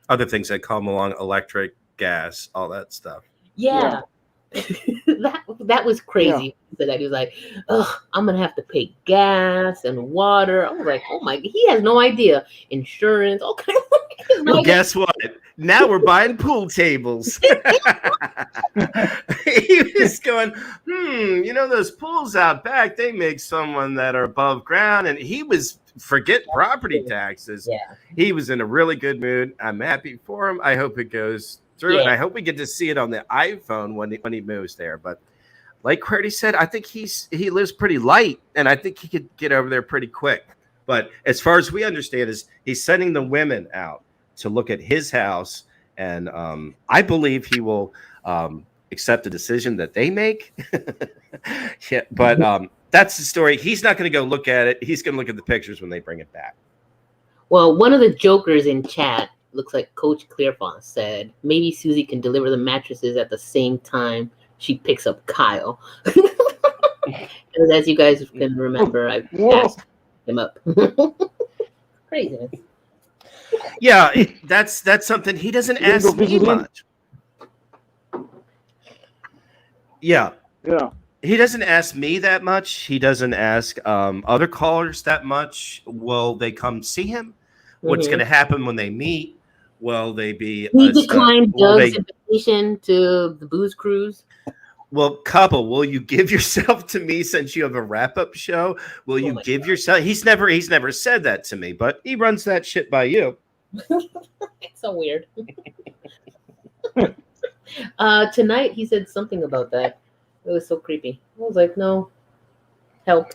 other things that come along, electric, gas, all that stuff. Yeah. that was crazy. So that he was like, "Oh, I'm gonna have to pay gas and water." I was like, "Oh my!" He has no idea. Insurance, okay. Well, guess what? Now we're buying pool tables. He was going, you know, those pools out back, they make someone that are above ground. And he was, forget property taxes. Yeah. He was in a really good mood. I'm happy for him. I hope it goes through. Yeah. And I hope we get to see it on the iPhone when he moves there. But like Qwerty said, I think he lives pretty light, and I think he could get over there pretty quick. But as far as we understand, is he's sending the women out to look at his house, and I believe he will accept the decision that they make. Yeah, but that's the story. He's not going to go look at it. He's going to look at the pictures when they bring it back. Well, one of the jokers in chat, looks like Coach Clearfont, said maybe Susie can deliver the mattresses at the same time she picks up Kyle. And as you guys can remember, I passed him up. Craziness. Yeah, that's something he doesn't ask me much. Yeah. He doesn't ask me that much. He doesn't ask other callers that much. Will they come see him? What's going to happen when they meet? Will they be? He declined Doug's invitation to the booze cruise. Well, couple, will you give yourself to me since you have a wrap-up show? Will you give yourself? He's never said that to me, but he runs that shit by you. It's so weird. Tonight he said something about that. It was so creepy. I was like, no, help.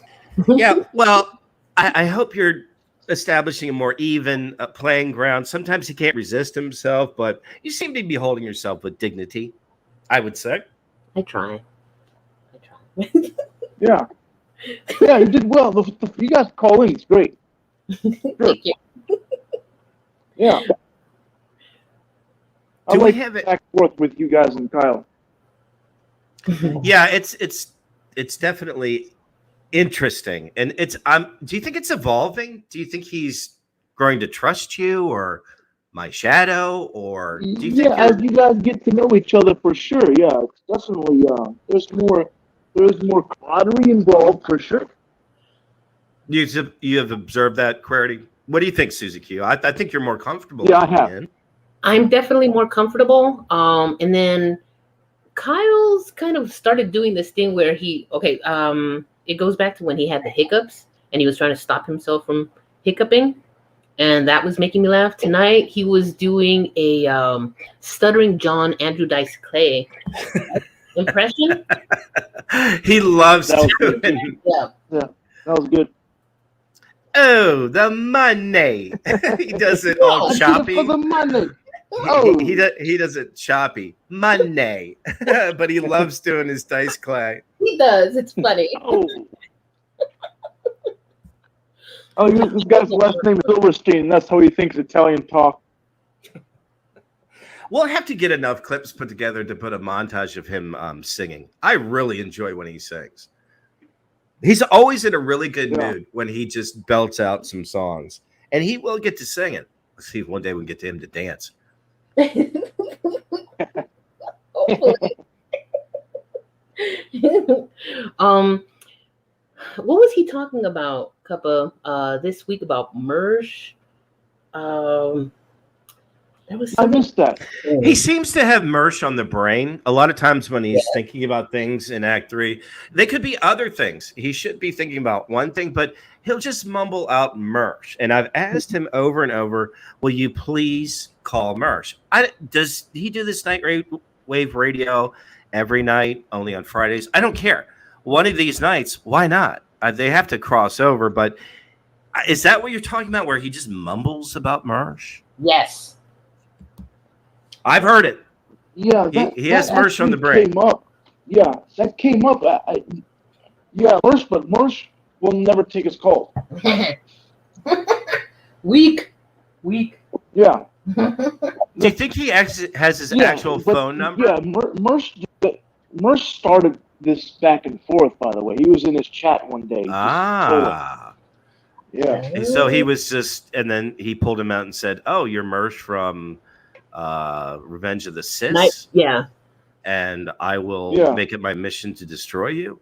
Yeah, well, I hope you're establishing a more even playing ground. Sometimes he can't resist himself, but you seem to be holding yourself with dignity, I would say. I try. Yeah, you did well. You guys call in. It's great. Thank you. Yeah. I like back and forth with you guys and Kyle. Yeah, it's definitely interesting, and do you think it's evolving? Do you think he's growing to trust you, or my shadow, or do you think as you guys get to know each other, for sure. Yeah, it's definitely. There's more camaraderie involved, for sure. You have observed that, Qwerty? What do you think, Susie Q? I think you're more comfortable. Yeah, I have. I'm definitely more comfortable. And then Kyle's kind of started doing this thing where it goes back to when he had the hiccups and he was trying to stop himself from hiccuping. And that was making me laugh. Tonight, he was doing a stuttering John Andrew Dice Clay impression. He loves doing Yeah, that was good. Oh, the money. He does it all choppy. For the money. Oh. He does it choppy. Money. But he loves doing his Dice Clay. He does. It's funny. This guy's last name is Silverstein. That's how he thinks Italian talk. We'll have to get enough clips put together to put a montage of him singing. I really enjoy when he sings. He's always in a really good mood when he just belts out some songs. And he will get to sing it. Let's see if one day we can get to him to dance. What was he talking about, Cuppa, this week about Mersh? There was I missed that. He seems to have Mersh on the brain. A lot of times when he's thinking about things in Act 3, they could be other things. He should be thinking about one thing, but he'll just mumble out Mersh. And I've asked him over and over, will you please call Mersh? Does he do this Nightwave radio every night, only on Fridays? I don't care. One of these nights, why not? They have to cross over, but is that what you're talking about, where he just mumbles about Mersh? Yes. I've heard it. Yeah, he has Mersh on the brain. Came up. Yeah, that came up. Yeah, Mersh, but Mersh will never take his call. Weak. Yeah. Do you think he has his actual phone number? Yeah, Mersh started this back and forth, by the way. He was in his chat one day. Ah. Yeah. And so he was and then he pulled him out and said, oh, you're Mersh from Revenge of the Sith? Yeah. And I will make it my mission to destroy you?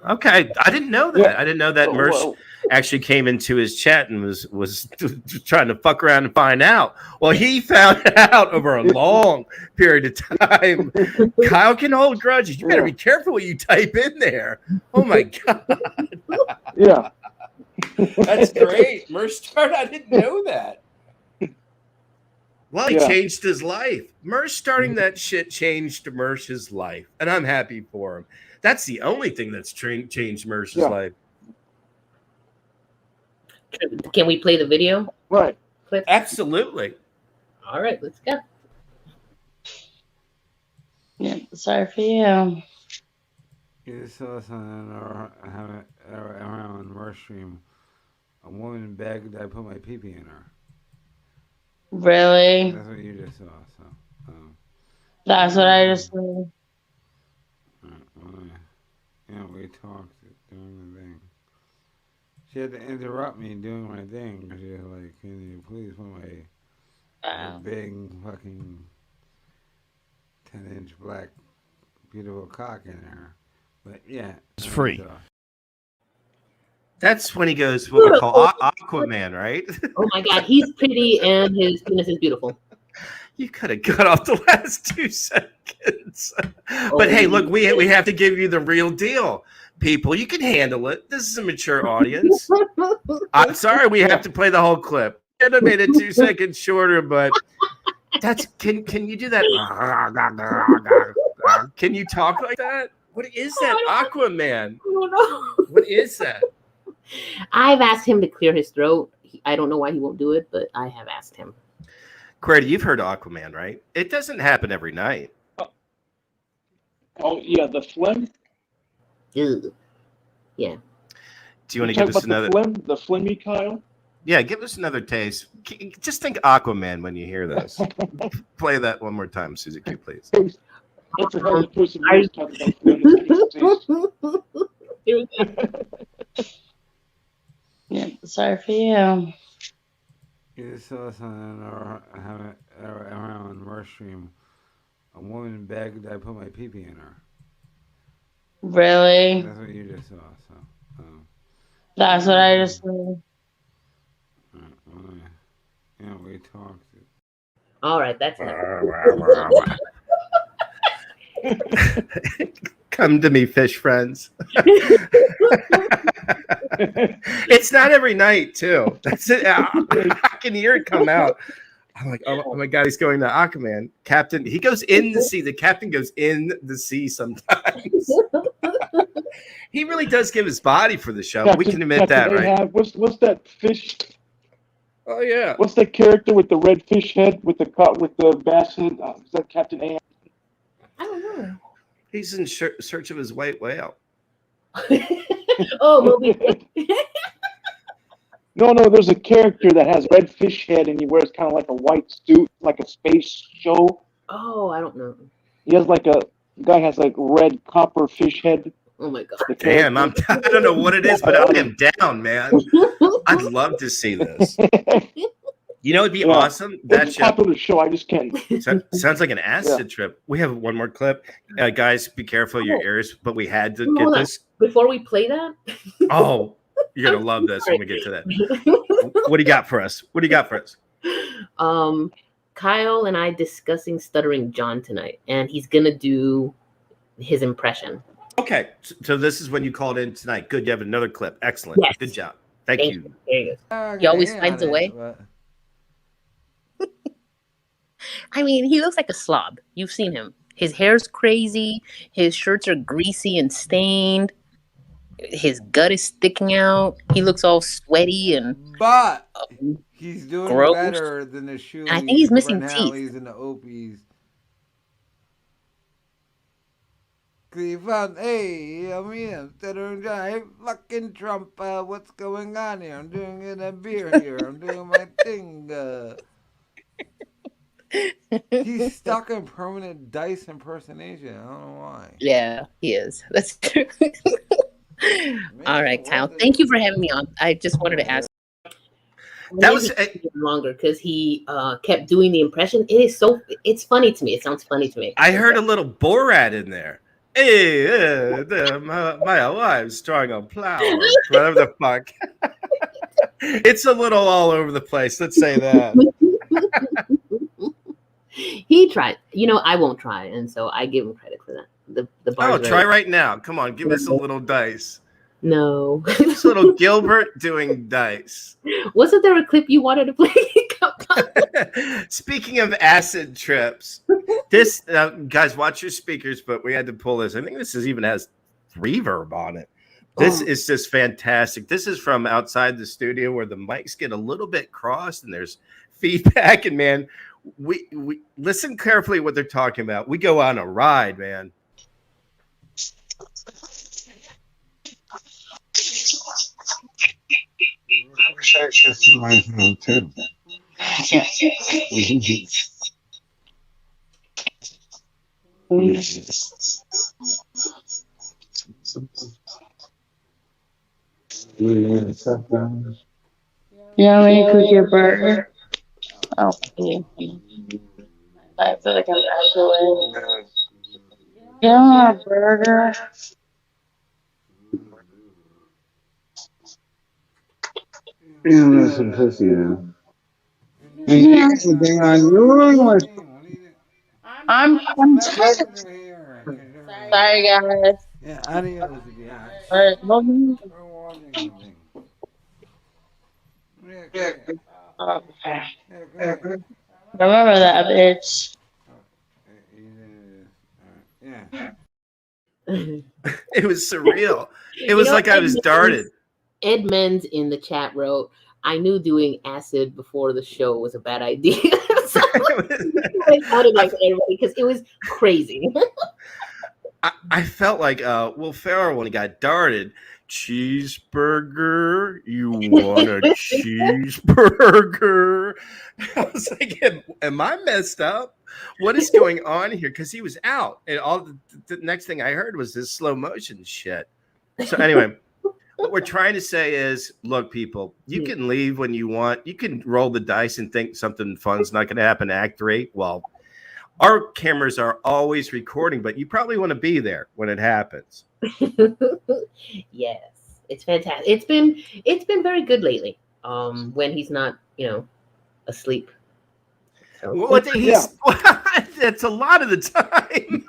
Okay. I didn't know that. Yeah. I didn't know that Mersh actually came into his chat and was trying to fuck around and find out. Well, he found out over a long period of time. Kyle can hold grudges. You better be careful what you type in there. Oh my God. Yeah. That's great. Mersh, I didn't know that. Well, he changed his life. Mersh starting that shit changed Mersh's life. And I'm happy for him. That's the only thing that's changed Mersh's life. Can we play the video? Right. Clip? Absolutely. All right, let's go. Yeah, sorry for you. You saw something around Mersh stream. A woman begged I put my pee-pee in her. Really? That's what you just saw. So, that's what I just saw. Yeah, we talked during the thing. She had to interrupt me doing my thing because she was like, "Can you please put my big fucking 10-inch black beautiful cock in there?" But yeah, it's free. That's when he goes what we call Aquaman, right? Oh my God, he's pretty and his penis is beautiful. You could have cut off the last 2 seconds. But hey, look, we have to give you the real deal. People, you can handle it. This is a mature audience. I'm sorry we have to play the whole clip. Could have made it 2 seconds shorter, but that's can you do that? Can you talk like that? What is that, Aquaman? What is that? I've asked him to clear his throat. I don't know why he won't do it, but I have asked him. Grady, you've heard Aquaman, right? It doesn't happen every night. Oh, yeah, the phlegm? Ew. Yeah. Do you want to give us another? The phlegmy Kyle? Yeah, give us another taste. Just think Aquaman when you hear this. Play that one more time, Susie Q, please. What the hell is Pussy Moose talking about? Here we go. Yeah, sorry for you. You saw something around Mersh stream. A woman begged I put my pee-pee in her. Really? That's what you just saw. So, that's what I just saw. Yeah, we talked. All right, that's Come to me, fish friends. It's not every night, too. That's it. I can hear it come out. I'm like, oh my God, he's going to Aquaman. Captain, he goes in the sea. The captain goes in the sea sometimes. He really does give his body for the show. We can admit that, right? What's that fish? Oh, yeah. What's that character with the red fish head with the bass head? Is that Captain Ahab? I don't know. He's in search of his white whale. Oh, Moby. No, there's a character that has red fish head and he wears kind of like a white suit, like a space show. Oh, I don't know. He has guy has like red copper fish head. Oh my God. Damn, I don't know what it is, but I am down, man. I'd love to see this. You know, it'd be Yeah. awesome. It's That a popular show. I just can't. sounds like an acid trip. We have one more clip. Guys, be careful of your ears, but we had to get Hold on. this. Before we play that, Oh, you're gonna love this when we get to that. What do you got for us? What do you got for us? Kyle and I discussing Stuttering John tonight, and he's gonna do his impression. Okay, so this is when you called in tonight. Good, you have another clip. Excellent. Yes. Good job. Thank you. There you go. Okay, He always hang finds on a way. but- I mean, he looks like a slob. You've seen him. His hair's crazy. His shirts are greasy and stained. His gut is sticking out. He looks all sweaty and But he's doing gross. better than the Shoeys, And I think he's missing Brent teeth. Halleys, and the Opies. Cleveland, hey, I'm Stuttering John. Hey, fucking Trump, what's going on here? I'm doing a beer here. I'm doing my thing. He's stuck in permanent Dice impersonation. I don't know why. yeah, he is. That's true. All right, Kyle. Thank you for having me on. I just wanted to ask. That was longer because he kept doing the impression. It's funny to me. It sounds funny to me. I heard a little Borat in there. Hey, my wife's strong on flowers. Whatever the fuck. It's a little all over the place. Let's say that. He tried. I won't try, and so I give him credit for that. The bars are Try right now. Come on, give us a little dice. No. This little Gilbert doing dice. Wasn't there a clip you wanted to play? Speaking of acid trips, this guys, watch your speakers, but we had to pull this. I think this even has reverb on it. This is just fantastic. This is from outside the studio where the mics get a little bit crossed and there's feedback. And man, we listen carefully what they're talking about. We go on a ride, man. I wish I should see my phone too. You want me to cook your burger? Oh, yeah. I feel like I'm actually. You want a burger? Yeah, that's some pussy now. I'm tired. Sorry, guys. Yeah, adios. Alright, hold on. Okay. Remember that, bitch. Yeah. It was surreal. It was like I was darted. Ed Menz in the chat wrote, I knew doing acid before the show was a bad idea. So, it sounded like everybody because it was crazy. I felt like Will Ferrell when he got darted. Cheeseburger? You want a cheeseburger? I was like, am I messed up? What is going on here? Because he was out. And all the next thing I heard was this slow motion shit. So anyway, what we're trying to say is, look, people, you can leave when you want. You can roll the dice and think something fun's not going to happen. Act 3. Well, our cameras are always recording, but you probably want to be there when it happens. Yes, it's fantastic. It's been very good lately. When he's not, asleep. So. That's a lot of the time.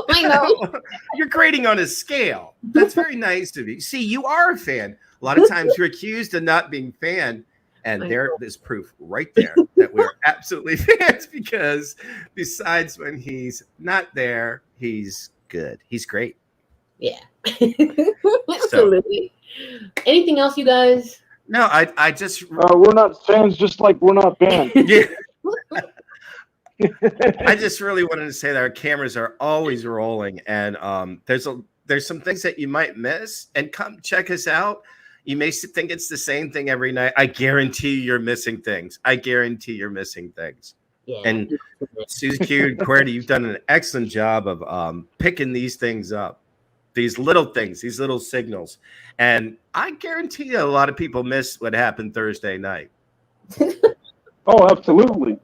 I know. You're grading on a scale. That's very nice of you. See, you are a fan. A lot of times you're accused of not being fan. And there is proof right there that we're absolutely fans because besides when he's not there, he's good. He's great. Yeah. Absolutely. Anything else, you guys? No, I just... we're not fans just like we're not banned. Yeah. I just really wanted to say that our cameras are always rolling and there's some things that you might miss and come check us out. You may think it's the same thing every night. I guarantee you're missing things. Yeah. And Susie Q and QWERTY, you've done an excellent job of picking these things up, these little things, these little signals. And I guarantee you a lot of people miss what happened Thursday night. Oh, absolutely.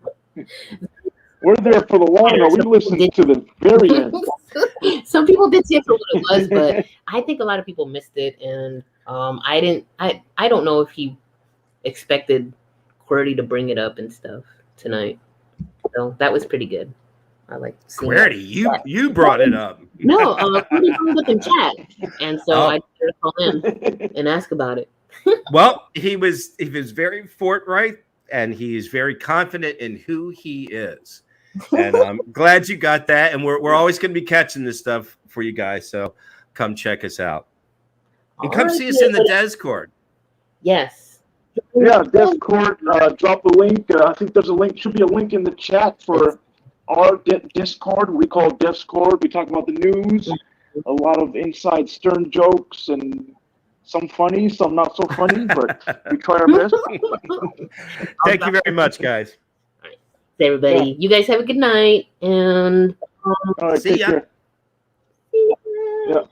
We're there for the long run. We listened to the very end. Some people did see it for what it was, but I think a lot of people missed it, and I didn't. I don't know if he expected QWERTY to bring it up and stuff tonight. So that was pretty good. I like QWERTY, you brought it up. No, QWERTY comes up in chat, and so I had to call in and ask about it. Well, he was very forthright, and he's very confident in who he is. And I'm glad you got that. And we're always going to be catching this stuff for you guys. So come check us out. And come see us in the Discord. Yes. Yeah, Discord. Drop a link. I think there's a link. Should be a link in the chat for our Discord. We call Discord. We talk about the news, a lot of inside Stern jokes, and some funny, some not so funny, but we try our best. Thank you very much, guys. Everybody, you guys have a good night, and all right, see ya. Yeah.